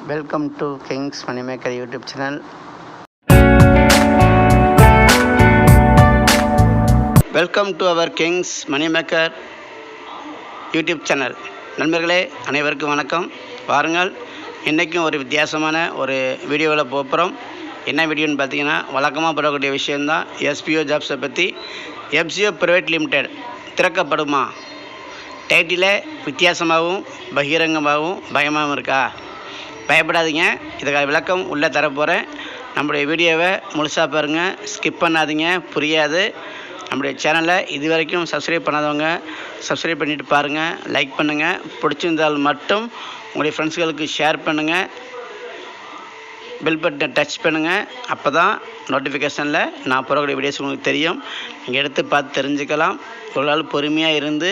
Welcome to Kings moneymaker YouTube channel. Welcome to our Kings moneymaker YouTube channel. நண்பர்களே அனைவருக்கும் வணக்கம். வாருங்கள், இன்றைக்கும் ஒரு வித்தியாசமான ஒரு வீடியோவில் போகிறோம். என்ன வீடியோன்னு பார்த்தீங்கன்னா, வழக்கமாக போடக்கூடிய விஷயந்தான் எஸ்பிஓ ஜாப்ஸை பற்றி. FCO private limited திறக்கப்படுமா? டைட்டில் வித்தியாசமாகவும் பகிரங்கமாகவும் பயமாகவும் இருக்கா? பயப்படாதீங்க, இதுக்காக விளக்கம் உள்ளே தரப்போகிறேன். நம்முடைய வீடியோவை முழுசாக பாருங்கள், ஸ்கிப் பண்ணாதீங்க, புரியாது. நம்முடைய சேனலை இது வரைக்கும் சப்ஸ்கிரைப் பண்ணாதவங்க சப்ஸ்கிரைப் பண்ணிவிட்டு பாருங்கள், லைக் பண்ணுங்கள். பிடிச்சிருந்தால் மட்டும் உங்களுடைய ஃப்ரெண்ட்ஸ்களுக்கு ஷேர் பண்ணுங்கள், பெல் பட்டனை டச் பண்ணுங்கள். அப்போ தான் நோட்டிஃபிகேஷனில் நான் போடக்கூடிய வீடியோஸ் உங்களுக்கு தெரியும். நீங்கள் எடுத்து பார்த்து தெரிஞ்சுக்கலாம். ஒரு நாள் பொறுமையாக இருந்து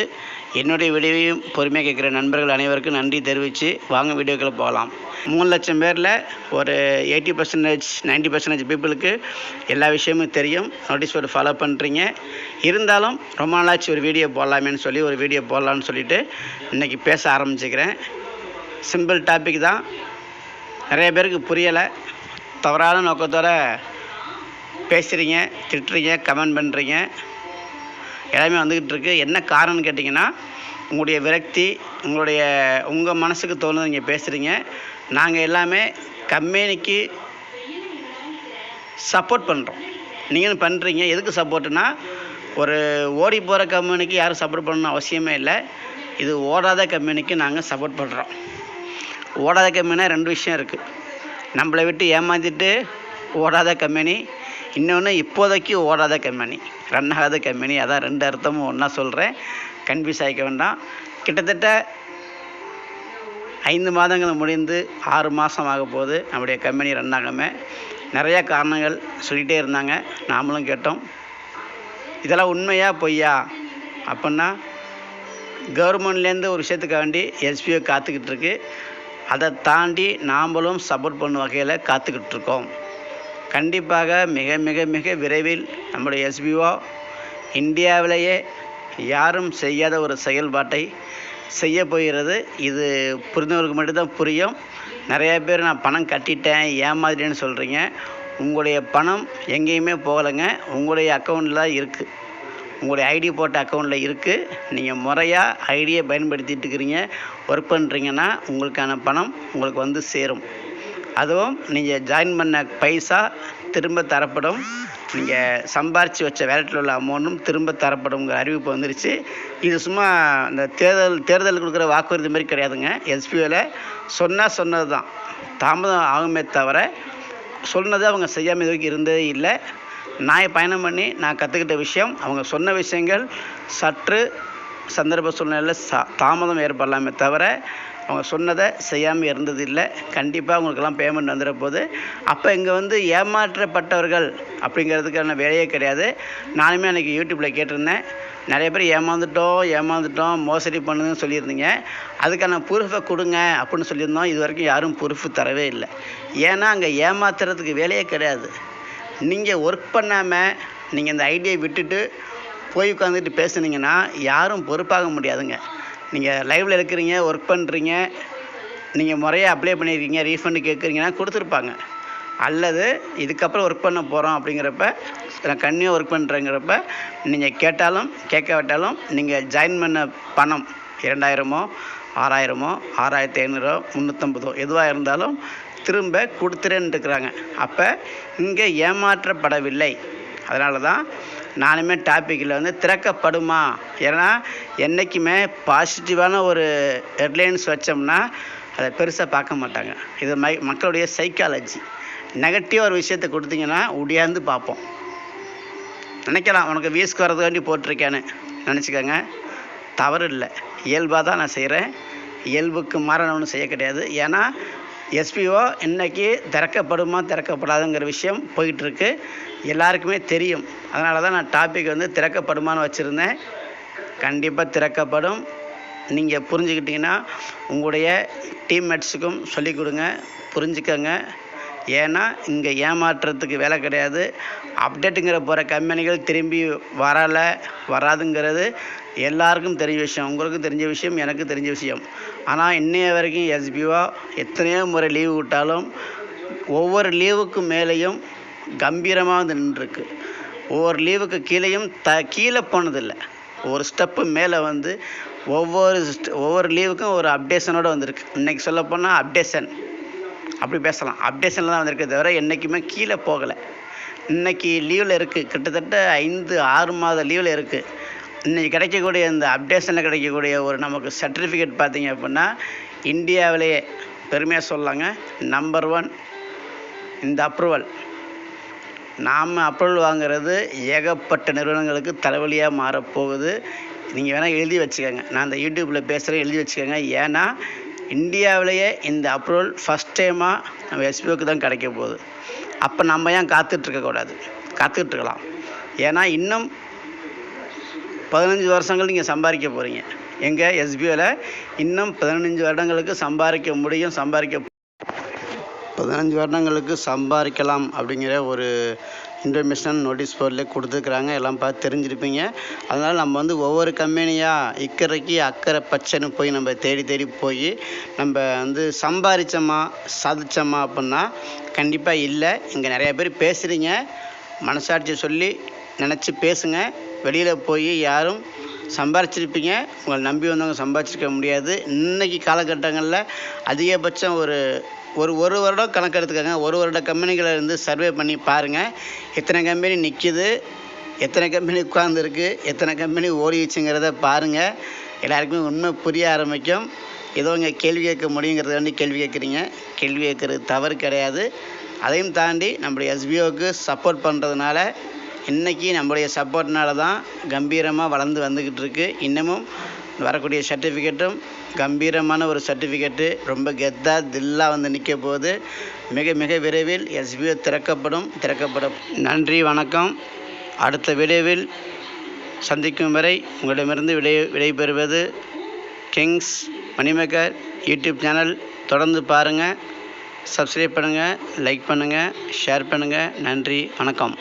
என்னுடைய வீடியோவையும் பொறுமையாக கேட்குற நண்பர்கள் அனைவருக்கும் நன்றி தெரிவித்து வாங்க வீடியோக்களை போகலாம். 3 லட்சம் பேரில் ஒரு 80% 90% பீப்புளுக்கு எல்லா விஷயமும் தெரியும். நோட்டீஸ் போர்டு ஃபாலோ பண்ணுறீங்க. இருந்தாலும் ரொம்ப நாளாச்சு ஒரு வீடியோ போடலாமேன்னு சொல்லி ஒரு வீடியோ போடலான்னு சொல்லிவிட்டு இன்றைக்கி பேச ஆரம்பிச்சுக்கிறேன். சிம்பிள் டாபிக் தான், நிறைய பேருக்கு புரியலை. தவறான நோக்கத்தோடு பேசுகிறீங்க, திட்டுறீங்க, கமெண்ட் பண்ணுறீங்க, எல்லாமே வந்துக்கிட்டு இருக்குது. என்ன காரணம்னு கேட்டிங்கன்னா, உங்களுடைய விரக்தி, உங்கள் மனசுக்கு தோணுது நீங்கள் பேசுகிறீங்க. நாங்கள் எல்லாமே கம்பெனிக்கு சப்போர்ட் பண்ணுறோம், நீங்களும் பண்ணுறீங்க. எதுக்கு சப்போர்ட்டுனா, ஒரு ஓடி போகிற கம்பெனிக்கு யாரும் சப்போர்ட் பண்ணணும்னு அவசியமே இல்லை. இது ஓடாத கம்பெனிக்கு நாங்கள் சப்போர்ட் பண்ணுறோம். ஓடாத கம்பெனினா 2 விஷயம் இருக்குது. நம்மளை விட்டு ஏமாற்றிட்டு ஓடாத கம்பெனி, இன்னொன்று இப்போதைக்கு ஓடாத கம்பெனி, ரன் ஆகாத கம்பெனி. அதான் 2 அர்த்தமும் ஒன்றா சொல்கிறேன், கன்ஃபியூஸ் ஆகிக்க வேண்டாம். கிட்டத்தட்ட 5 மாதங்கள் முடிந்து 6 மாதம் ஆக போகுது நம்முடைய கம்பெனி ரன் ஆகாமல். நிறையா காரணங்கள் சொல்லிகிட்டே இருந்தாங்க, நாமளும் கேட்டோம். இதெல்லாம் உண்மையா பொய்யா அப்படின்னா, கவர்மெண்ட்லேருந்து ஒரு விஷயத்துக்கு வேண்டி எஸ்பிஓ காத்துக்கிட்டு இருக்கு. அதை தாண்டி நாம்ளும் சப்போர்ட் பண்ண வகையில் காத்துக்கிட்டு இருக்கோம். கண்டிப்பாக மிக மிக மிக விரைவில் நம்முடைய எஸ்பிஓ இந்தியாவிலேயே யாரும் செய்யாத ஒரு செயல்பாட்டை செய்ய போகிறது. இது புரிந்தவர்களுக்கு மட்டும்தான் புரியும். நிறைய பேர் நான் பணம் கட்டிட்டேன், ஏமாதிட்டேன்னு சொல்கிறீங்க. உங்களுடைய பணம் எங்கேயுமே போகலைங்க, உங்களுடைய அக்கௌண்ட்டில் தான் இருக்குது. உங்களுடைய ஐடி போட்ட அக்கௌண்ட்டில் இருக்குது. நீங்கள் முறையாக ஐடியை பயன்படுத்திட்டு இருக்கிறீங்க, ஒர்க் பண்ணுறீங்கன்னா உங்களுக்கான பணம் உங்களுக்கு வந்து சேரும். அதுவும் நீங்கள் ஜாயின் பண்ண பைசா திரும்ப தரப்படும். நீங்கள் சம்பாரித்து வச்ச வேலட்டில் உள்ள அமௌண்ட்டும் திரும்ப தரப்படுங்கிற அறிவிப்பு வந்துருச்சு. இது சும்மா இந்த தேர்தல் கொடுக்குற வாக்குறுதி மாதிரி கிடையாதுங்க. எஸ்பிஓவில் சொன்னது தான், தாமதம் ஆகுமே தவிர சொன்னதை அவங்க செய்யாமல் இது வரைக்கும் இருந்ததே இல்லை. நான் பயணம் பண்ணி நான் கற்றுக்கிட்ட விஷயம், அவங்க சொன்ன விஷயங்கள் சற்று சந்தர்ப்ப சூழ்நிலையில் தாமதம் ஏற்படலாமே தவிர அவங்க சொன்னதை செய்யாமல் இருந்தது இல்லை. கண்டிப்பாக உங்களுக்கெல்லாம் பேமெண்ட் வந்துட போகுது. அப்போ இங்கே வந்து ஏமாற்றப்பட்டவர்கள் அப்படிங்கிறதுக்கான வேலையே கிடையாது. நானுமே அன்றைக்கி யூடியூப்பில் கேட்டிருந்தேன், நிறைய பேர் ஏமாந்துட்டோம் மோசடி பண்ணுதுன்னு சொல்லியிருந்தீங்க. அதுக்கான ப்ரூஃபை கொடுங்க அப்படின்னு சொல்லியிருந்தோம். இது வரைக்கும் யாரும் ப்ரூஃபு தரவே இல்லை. ஏன்னா அங்கே ஏமாத்துறதுக்கு வேலையே கிடையாது. நீங்கள் ஒர்க் பண்ணாமல் நீங்கள் இந்த ஐடியை விட்டுட்டு போய் உட்காந்துட்டு பேசுனீங்கன்னா யாரும் பொறுப்பாக முடியாதுங்க. நீங்கள் லைவில் இருக்கிறீங்க, ஒர்க் பண்ணுறீங்க, நீங்கள் முறையாக அப்ளை பண்ணியிருக்கீங்க, ரீஃபண்டு கேட்குறீங்கன்னா கொடுத்துருப்பாங்க. அல்லது இதுக்கப்புறம் ஒர்க் பண்ண போகிறோம் அப்படிங்கிறப்ப, நான் கன்னியாக ஒர்க் பண்ணுறேங்கிறப்ப நீங்கள் கேட்டாலும் கேட்காவிட்டாலும் நீங்கள் ஜாயின் பண்ண பணம் 2000 6000 6500 350 எதுவாக இருந்தாலும் திரும்ப கொடுத்துறேன்னு இருக்கிறாங்க. அப்போ இங்கே ஏமாற்றப்படவில்லை. அதனால தான் நானுமே டாப்பிக்கில் வந்து திறக்கப்படுமா. ஏன்னா என்றைக்குமே பாசிட்டிவான ஒரு ஹெட்லைன்ஸ் வச்சோம்னா அதை பெருசாக பார்க்க மாட்டாங்க. இது மக்களுடைய சைக்காலஜி. நெகட்டிவாக ஒரு விஷயத்தை கொடுத்தீங்கன்னா உடையாந்து பார்ப்போம். நினைக்கலாம் உனக்கு வியூஸ்க்கு வரதுக்காண்டி போட்டிருக்கேன்னு நினச்சிக்கோங்க, தவறு இல்லை. இயல்பாக தான் நான் செய்கிறேன், இயல்புக்கு மாறான ஒன்றும் செய்ய கிடையாது. ஏன்னா எஸ்பிஓ இன்றைக்கி திறக்கப்படாதுங்கிற விஷயம் போயிட்டுருக்கு, எல்லாருக்குமே தெரியும். அதனால தான் நான் டாபிக் வந்து திறக்கப்படுமான்னு வச்சுருந்தேன். கண்டிப்பாக திறக்கப்படும். நீங்கள் புரிஞ்சுக்கிட்டிங்கன்னா உங்களுடைய டீம்மேட்ஸுக்கும் சொல்லிக் கொடுங்க, புரிஞ்சுக்கங்க. ஏன்னா இங்கே ஏமாற்றுறதுக்கு வேலை கிடையாது. அப்டேட்டுங்கிற போகிற கம்பெனிகள் திரும்பி வராதுங்கிறது எல்லாருக்கும் தெரிஞ்ச விஷயம், உங்களுக்கும் தெரிஞ்ச விஷயம், எனக்கு தெரிஞ்ச விஷயம். ஆனால் இன்னைய வரைக்கும் எஸ்பிஓ எத்தனையோ முறை லீவு விட்டாலும் ஒவ்வொரு லீவுக்கு மேலேயும் கம்பீரமாக வந்து நின்றுருக்கு. ஒவ்வொரு லீவுக்கு கீழேயும் கீழே போனதில்லை. ஒரு ஸ்டெப்பு மேலே வந்து ஒவ்வொரு லீவுக்கும் ஒரு அப்டேஷனோடு வந்திருக்கு. இன்றைக்கி சொல்லப்போனால் அப்டேஷன் அப்படி பேசலாம், அப்டேஷனில் தான் வந்திருக்கே தவிர என்றைக்குமே கீழே போகலை. இன்றைக்கி லீவில் இருக்குது, கிட்டத்தட்ட 5-6 மாத லீவில் இருக்குது. இன்றைக்கி கிடைக்கக்கூடிய இந்த அப்டேஷனில் கிடைக்கக்கூடிய ஒரு நமக்கு சர்டிஃபிகேட் பார்த்திங்க அப்படின்னா இந்தியாவிலேயே பெருமையாக சொல்லலாங்க, நம்பர் 1 இந்த அப்ரூவல். நாம் அப்ரூவல் வாங்குறது ஏகப்பட்ட நிறுவனங்களுக்கு தலைவலியாக மாறப்போகுது. நீங்கள் வேணால் எழுதி வச்சுக்கோங்க, நான் இந்த யூடியூப்பில் பேசுகிறேன், எழுதி வச்சுக்கோங்க. ஏன்னா இந்தியாவிலேயே இந்த அப்ரூவல் ஃபஸ்ட் டைமாக நம்ம எஸ்பிஓக்கு தான் கிடைக்க போகுது. அப்போ நம்ம ஏன் காத்துட்ருக்கக்கூடாது? காத்துட்ருக்கலாம். ஏன்னா இன்னும் 15 வருஷங்கள் நீங்கள் சம்பாதிக்க போகிறீங்க. எங்கள் எஸ்பிஓவில் இன்னும் 15 வருடங்களுக்கு சம்பாதிக்க முடியும், 15 வருடங்களுக்கு சம்பாதிக்கலாம் அப்படிங்கிற ஒரு இன்ஃபர்மேஷன் நோட்டீஸ் போர்டில் கொடுத்துருக்குறாங்க. எல்லாம் பார்த்து தெரிஞ்சிருப்பீங்க. அதனால் நம்ம வந்து ஒவ்வொரு கம்பெனியாக இக்கரைக்கு அக்கறை பச்சைன்னு போய் நம்ம தேடி போய் நம்ம வந்து சம்பாதிச்சோமா சாதிச்சோமா அப்படின்னா கண்டிப்பாக இல்லை. இங்கே நிறையா பேர் பேசுகிறீங்க, மனசாட்சியை சொல்லி நினச்சி பேசுங்க. வெளியில் போய் யாரும் சம்பாரிச்சிருப்பீங்க, உங்களை நம்பி வந்தவங்க சம்பாதிச்சிருக்க முடியாது. இன்றைக்கி காலகட்டங்களில் அதிகபட்சம் ஒரு வருடம் கணக்கு எடுத்துக்கோங்க. ஒரு வருட கம்பெனிகளை இருந்து சர்வே பண்ணி பாருங்கள், எத்தனை கம்பெனி நிற்கிது, எத்தனை கம்பெனி உட்கார்ந்துருக்கு, எத்தனை கம்பெனி ஓடிச்சுங்கிறத பாருங்கள். எல்லாருக்குமே உண்மை புரிய ஆரம்பிக்கும். ஏதோ இங்கே கேள்வி கேட்க முடியுங்கிறதாண்டி கேள்வி கேட்குறீங்க. கேள்வி கேட்குறது தவறு கிடையாது. அதையும் தாண்டி நம்மளுடைய எஸ்பிஓக்கு சப்போர்ட் பண்ணுறதுனால இன்றைக்கி நம்மளுடைய சப்போர்ட்னால தான் கம்பீரமாக வளர்ந்து வந்துக்கிட்டு இருக்குது. இன்னமும் வரக்கூடிய சர்டிஃபிகேட்டும் கம்பீரமான ஒரு சர்டிஃபிகேட்டு, ரொம்ப கெத்தாக தில்லாக வந்து நிற்க போகுது. மிக மிக விரைவில் எஸ்பிஓ திறக்கப்படும். நன்றி, வணக்கம். அடுத்த வீடியோவில் சந்திக்கும் வரை உங்களிடமிருந்து விடைபெறுவது கிங்ஸ் மணிமேக்கர் யூடியூப் சேனல். தொடர்ந்து பாருங்கள், சப்ஸ்கிரைப் பண்ணுங்கள், லைக் பண்ணுங்கள், ஷேர் பண்ணுங்கள். நன்றி, வணக்கம்.